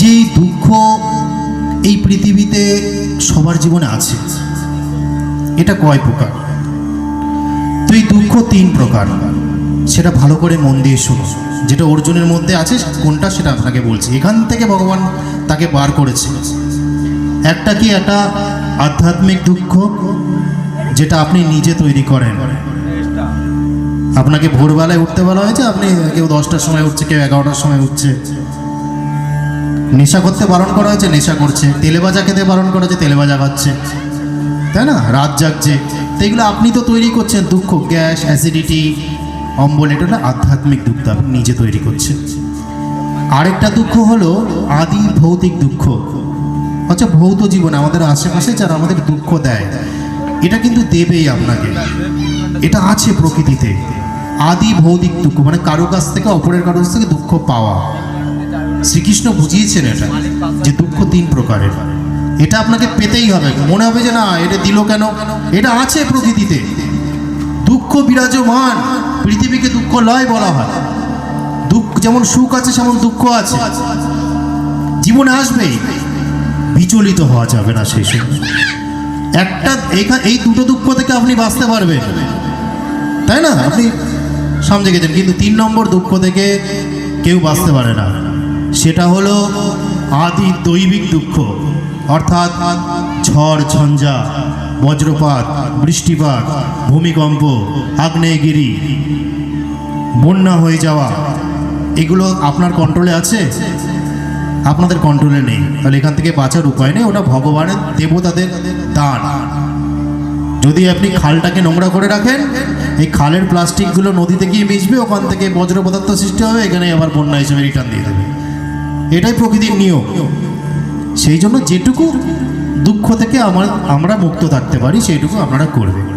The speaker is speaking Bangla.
যে দুঃখ এই পৃথিবীতে সবার জীবনে আছে, এটা কয় প্রকার? তো এই দুঃখ 3 প্রকার। সেটা ভালো করে মন দিয়ে শোনো। যেটা অর্জুনের মধ্যে আছে কোনটা সেটা আপনাকে বলছি। এখান থেকে ভগবান তাকে বার করেছে। একটা কি, একটা আধ্যাত্মিক দুঃখ, যেটা আপনি নিজে তৈরি করেন। আপনাকে ভোরবেলায় উঠতে বলা হয়েছে, আপনি কেউ 10টার সময় উঠছে, কেউ 11টার সময় উঠছে। নেশা করতে বারণ করা হয়েছে, নেশা করছে। তেলেভাজা খেতে বারণ করা হয়েছে, তেলেভাজা খাচ্ছে, তাই না? রাত জাগছে। তো এগুলো আপনি তো তৈরি করছেন দুঃখ। গ্যাস, অ্যাসিডিটি, অম্বল, এটা না আধ্যাত্মিক দুঃখ, আপনি নিজে তৈরি করছেন। আরেকটা দুঃখ হলো আদি ভৌতিক দুঃখ। আচ্ছা, ভৌত জীবন আমাদের আশেপাশে যারা আমাদের দুঃখ দেয়, এটা কিন্তু দেবেই আপনাকে। এটা আছে প্রকৃতিতে। আদি ভৌতিক দুঃখ মানে কারো কাছ থেকে, অপরের কারো কাছ থেকে দুঃখ পাওয়া। শ্রীকৃষ্ণ বুঝিয়েছেন এটা, যে দুঃখ 3 প্রকারের। এটা আপনাকে পেতেই হবে। মনে হবে যে না, এটা দিল কেন? এটা আছে প্রকৃতিতে। দুঃখ বিরাজমান। পৃথিবীকে দুঃখ লয় বলা হয়। দুঃখ যেমন সুখ আছে, সেমন দুঃখ আছে, জীবনে আসবেই। বিচলিত হওয়া যাবে না সেই সময়। এই দুটো দুঃখ থেকে আপনি বাঁচতে পারবেন, তাই না? আপনি সমঝে গেছেন। কিন্তু 3 নম্বর দুঃখ থেকে কেউ বাঁচতে পারে না। সেটা হলো আদি দৈবিক দুঃখ, অর্থাৎ ঝড় ঝঞ্ঝা, বজ্রপাত, বৃষ্টিপাত, ভূমিকম্প, আগ্নেয়গিরি, বন্যা হয়ে যাওয়া। এগুলো আপনার কন্ট্রোলে আছে? আপনাদের কন্ট্রোলে নেই। তাহলে এখান থেকে বাঁচার উপায় নেই। ওটা ভগবানের, দেবতাদের দান। যদি আপনি খালটাকে নোংরা করে রাখেন, এই খালের প্লাস্টিকগুলো নদীতে গিয়ে মিশবে, ওখান থেকে বজ্র পদার্থ সৃষ্টি হবে, এখানে আবার বন্যা হিসেবে রিটার্ন দিয়ে দেবে। এটাই প্রকৃতির নিয়ম। সেই জন্য যেটুকু দুঃখ থেকে আমরা মুক্ত থাকতে পারি, সেইটুকু আপনারা করবেন।